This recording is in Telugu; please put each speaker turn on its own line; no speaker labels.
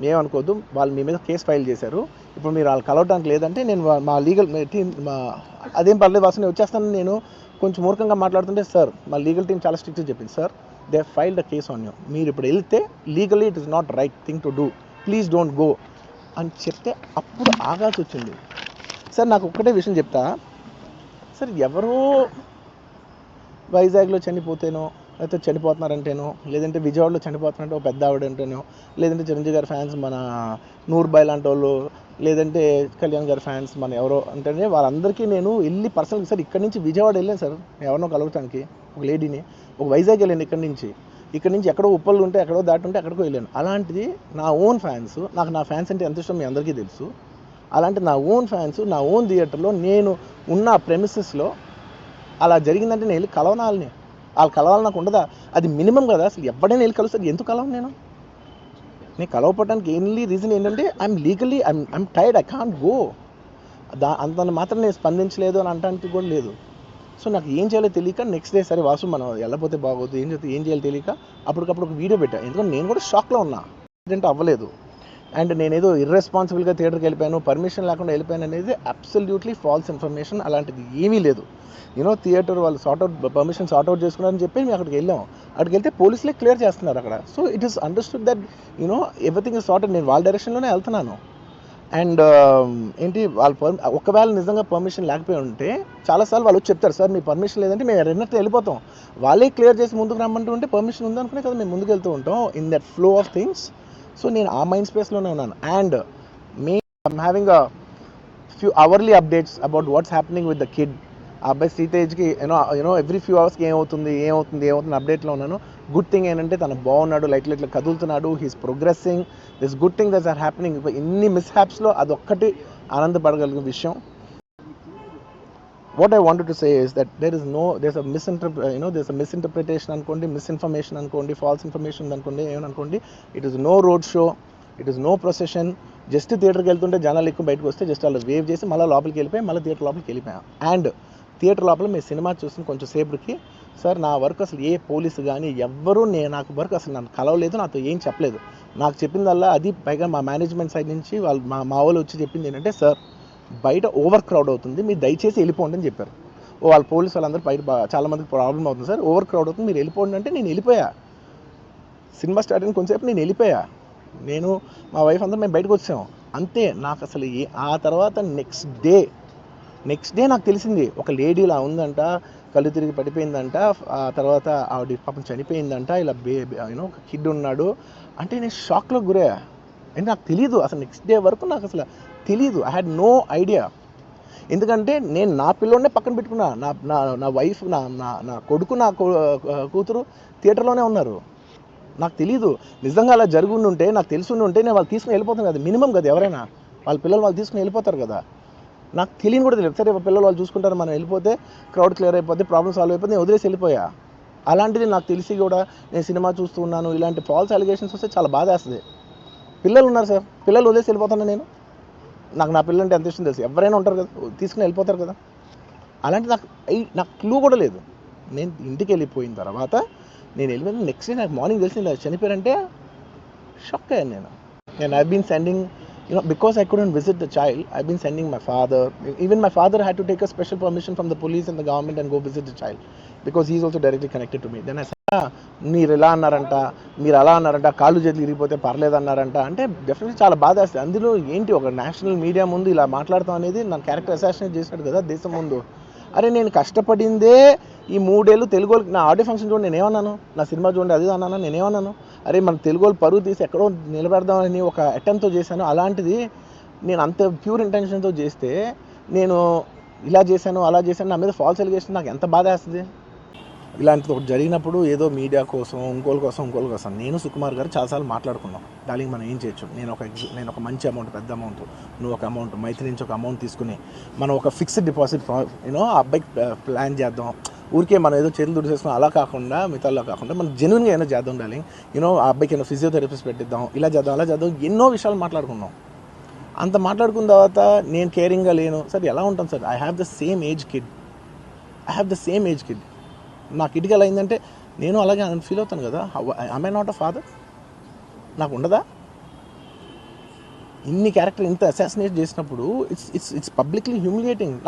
ఏమనుకోవద్దు, వాళ్ళు మీ మీద కేసు ఫైల్ చేశారు, ఇప్పుడు మీరు వాళ్ళు కలవడానికి లేదంటే నేను మా లీగల్ టీం అదేం పర్లేదు వాసు నేను వచ్చేస్తాను. నేను కొంచెం మూర్ఖంగా మాట్లాడుతుంటే సార్ మా లీగల్ టీం చాలా స్ట్రిక్ట్గా చెప్పింది, sir they filed the case on you, మీరు ఇప్పుడు వెళ్తే legally it is not right thing to do, please don't go అని చెప్తే అప్పుడు ఆగాల్సి వచ్చింది. సార్ నాకు ఒక్కటే విషయం చెప్తా సార్, ఎవరో వైజాగ్లో చనిపోతేనో లేకపోతే చనిపోతున్నారంటేనో, లేదంటే విజయవాడలో చనిపోతున్నారంటే ఒక పెద్ద ఆవిడ అంటేనో, లేదంటే చిరంజీవి గారి ఫ్యాన్స్ మన నూర్బాయ్ లాంటి వాళ్ళు, లేదంటే కళ్యాణ్ గారి ఫ్యాన్స్ మన ఎవరో అంటేనే వాళ్ళందరికీ నేను వెళ్ళి పర్సనల్గా సార్ ఇక్కడి నుంచి విజయవాడ వెళ్ళాను సార్ ఎవరినో కలవటానికి, ఒక లేడీని, ఒక వైజాగ్ వెళ్ళాను ఇక్కడి నుంచి ఎక్కడో ఉప్పలు ఉంటే ఎక్కడో దాటి ఉంటే ఎక్కడికో వెళ్ళాను. అలాంటిది నా ఓన్ ఫ్యాన్స్, నాకు నా ఫ్యాన్స్ అంటే ఎంత ఇష్టం మీ అందరికీ తెలుసు, అలాంటి నా ఓన్ ఫ్యాన్స్ నా ఓన్ థియేటర్లో నేను ఉన్న ప్రెమిసెస్లో అలా జరిగిందంటే నేను వెళ్ళి కలవనాలని, వాళ్ళు కలవాలి నాకు ఉండదా? అది మినిమం కదా. అసలు ఎవడైనా వెళ్ళి కలుస్తారు, ఎందుకు కలవను నేను కలవపడడానికి ఓన్లీ రీజన్ ఏంటంటే I'm legally I'm tired, I can't go. అంత మాత్రం నేను స్పందించలేదు అని అనడానికి కూడా లేదు. సో నాకు ఏం చేయాలో తెలియక నెక్స్ట్ డే సరే వాసు మనం వెళ్ళకపోతే బాగోదు, ఏం చేయాలో తెలియక అప్పటికప్పుడు ఒక వీడియో పెట్టాను. ఎందుకంటే నేను కూడా షాక్లో ఉన్నా, యాక్సిడెంట్ అవ్వలేదు అండ్ నేనేదో ఇర్రెస్పాన్సిబుల్గా థియేటర్కి వెళ్ళిపోయాను, పర్మిషన్ లేకుండా వెళ్ళిపోయాను అనేది అబ్సల్యూట్లీ ఫాల్స్ ఇన్ఫర్మేషన్. అలాంటిది ఏమీ లేదు. థియేటర్ వాళ్ళు పర్మిషన్ సార్ట్అవుట్ చేసుకున్నారని చెప్పి మేము అక్కడికి వెళ్ళాం. అక్కడికి వెళ్తే పోలీసులే క్లియర్ చేస్తున్నారు అక్కడ. So it is understood that everything is sorted. నేను వాళ్ళ డైరెక్షన్లోనే వెళ్తున్నాను. అండ్ ఏంటి వాళ్ళు ఒకవేళ నిజంగా పర్మిషన్ లేకపోయి ఉంటే చాలాసార్లు వాళ్ళు చెప్తారు, సార్ మీ పర్మిషన్ లేదంటే మేము రెండింటితో వెళ్ళిపోతాం, వాళ్ళే క్లియర్ చేసి ముందుకు రమ్మంటూ ఉంటే పర్మిషన్ ఉందనుకునే కదా మేము ముందుకు వెళ్తూ ఉంటాం in that flow of things. So నేను ఆ మైండ్ స్పేస్లోనే ఉన్నాను. And I'm having a few hourly updates about what's happening with the kid. ఆ అబ్బాయి శ్రీతేజ్కి ఎవ్రీ ఫ్యూ అవర్స్కి ఏమవుతుంది అప్డేట్లో ఉన్నాను. గుడ్ థింగ్ ఏంటంటే తను బాగున్నాడు, లైట్ కదులుతున్నాడు, he's progressing, this good thing that's are happening. ఇన్ని మిస్హ్యాప్స్లో అదొక్కటి ఆనందపడగలిగిన విషయం. What I wanted to say is that there's a misinterpretation అనుకోండి, misinformation అనుకోండి, false information అనుకోండి, ఏమనుకోండి, it is no road show, it is no procession. Just థియేటర్కి వెళ్తుంటే జనాలు ఎక్కువ బయటకు వస్తే జస్ట్ అలా వేవ్ చేసి మళ్ళీ లోపలికి వెళ్ళిపోయి మళ్ళీ థియేటర్ లోపలికి వెళ్ళిపోయాం. అండ్ థియేటర్ లోపల మేము సినిమా చూసిన కొంచెం సేపటికి సార్ నా వరకు అసలు ఏ పోలీసు కానీ ఎవ్వరూ నాకు వరకు అసలు నన్ను కలవలేదు, నాతో ఏం చెప్పలేదు. నాకు చెప్పిందల్లా అది పైగా మా మేనేజ్మెంట్ సైడ్ నుంచి వాళ్ళు మా వాళ్ళు వచ్చి చెప్పింది ఏంటంటే, సార్ బయట ఓవర్ క్రౌడ్ అవుతుంది, మీరు దయచేసి వెళ్ళిపోండి అని చెప్పారు. వాళ్ళ పోలీసు వాళ్ళందరూ బయట చాలామందికి ప్రాబ్లం అవుతుంది, సార్ ఓవర్ క్రౌడ్ అవుతుంది మీరు వెళ్ళిపోండి అంటే నేను వెళ్ళిపోయా. సినిమా స్టార్ట్ అయిన కొంచెంసేపు నేను వెళ్ళిపోయా. నేను మా వైఫ్ అందరూ మేము బయటకు వచ్చాము అంతే. నాకు అసలు ఆ తర్వాత నెక్స్ట్ డే నాకు తెలిసింది ఒక లేడీ ఇలా ఉందంట, కళ్ళు తిరిగి పడిపోయిందంట, ఆ తర్వాత ఆవిడ పాపం చనిపోయిందంట, ఇలా ఒక కిడ్ ఉన్నాడు అంటే నేను షాక్లో గురయ్యా. అంటే నాకు తెలీదు అసలు, నెక్స్ట్ డే వరకు నాకు అసలు తెలీదు. I had no idea. ఎందుకంటే నేను నా పిల్లోనే పక్కన పెట్టుకున్నా, నా వైఫ్ నా కొడుకు నా కూతురు థియేటర్లోనే ఉన్నారు. నాకు తెలీదు. నిజంగా అలా జరుగుండి ఉంటే నాకు తెలుసుండి ఉంటే నేను వాళ్ళు తీసుకుని వెళ్ళిపోతాను కదా, మినిమం కదా, ఎవరైనా వాళ్ళ పిల్లలు వాళ్ళు తీసుకుని వెళ్ళిపోతారు కదా. నాకు తెలియని కూడా తెలియదు. సరే పిల్లలు వాళ్ళు చూసుకుంటారు, మనం వెళ్ళిపోతే క్రౌడ్ క్లియర్ అయిపోతే ప్రాబ్లమ్ సాల్వ్ అయిపోతే నేను వదిలేసి వెళ్ళిపోయా. అలాంటిది నాకు తెలిసి కూడా నేను సినిమా చూస్తూ ఉన్నాను, ఇలాంటి ఫాల్స్ అలిగేషన్స్ వస్తే చాలా బాధ వేస్తుంది. పిల్లలు ఉన్నారు సార్, పిల్లలు వదిలేసి వెళ్ళిపోతాను నేను. నాకు నా పిల్లలు అంటే ఎంత ఇష్టం తెలుసు, ఎవరైనా ఉంటారు కదా తీసుకుని వెళ్ళిపోతారు కదా. అలాంటి నాకు క్లూ కూడా లేదు. నేను ఇంటికి వెళ్ళిపోయిన తర్వాత నేను వెళ్ళిపోయిన నెక్స్ట్ డే నాకు మార్నింగ్ తెలిసింది చనిపోయారంటే షాక్ అయ్యాను నేను. I been sending because I couldn't visit the child, I've been sending my father. Even my father had to take a special permission from the police and the government and go visit the child because he's also directly connected to me. Then I said, మీరు ఇలా అన్నారంట, మీరు అలా అన్నారంట, కాళ్ళు చేతులు ఇరిగిపోతే పర్లేదు అన్నారంట అంటే డెఫినెట్లీ చాలా బాధ వేస్తుంది. అందులో ఏంటి ఒక నేషనల్ మీడియా ముందు ఇలా మాట్లాడతాం అనేది నా క్యారెక్టర్ అసాసినేట్ చేసినట్టు కదా దేశం ముందు. అరే నేను కష్టపడిందే ఈ 3 ఏళ్ళు తెలుగు వాళ్ళకి. నా ఆడియో ఫంక్షన్ చూడండి నేనేమన్నాను, నా సినిమా చూడండి అది అన్నాను, నేనేమన్నాను, అరే మన తెలుగు వాళ్ళు పరువు తీసి ఎక్కడో నిలబెడదామని ఒక అటెంప్ట్తో చేశాను. అలాంటిది నేను అంత ప్యూర్ ఇంటెన్షన్తో చేస్తే నేను ఇలా చేశాను అలా చేశాను, నా మీద ఫాల్స్ ఎలిగేషన్, నాకు ఎంత బాధ వేస్తుంది. ఇలాంటిది ఒకటి జరిగినప్పుడు ఏదో మీడియా కోసం ఇంకోళ్ళ కోసం నేను సుకుమార్ గారు చాలాసార్లు మాట్లాడుకున్నాం, డార్లింగ్ మనం ఏం చేయొచ్చు, నేను ఒక మంచి అమౌంట్, పెద్ద అమౌంట్, నువ్వు ఒక అమౌంట్, మైత్రి నుంచి ఒక అమౌంట్ తీసుకుని మనం ఒక ఫిక్స్డ్ డిపాజిట్ ఆ అబ్బాయికి ప్లాన్ చేద్దాం. ఊరికే మనం ఏదో చేతులు దుడిసేసుకుని అలా కాకుండా మిగతాలో కాకుండా మనం జెన్యున్గా ఏదో చేద్దాం డార్లింగ్, ఆ అబ్బాయికి ఏదో ఫిజియోథెరపిస్ట్ పెట్టిద్దాం, ఇలా చేద్దాం అలా చేద్దాం, ఎన్నో విషయాలు మాట్లాడుకున్నాం. అంత మాట్లాడుకున్న తర్వాత నేను కేరింగ్గా లేను సార్, ఎలా ఉంటాను sir, I have the same age kid. నా కిడ్కి ఎలా అయిందంటే నేను అలాగే ఫీల్ అవుతాను కదా. ఐ నాట్ అ ఫాదర్, నాకు ఉండదా? ఇన్ని క్యారెక్టర్ ఇంత అసాసినేట్ చేసినప్పుడు ఇట్స్ పబ్లిక్లీ హ్యూమిలియేటింగ్.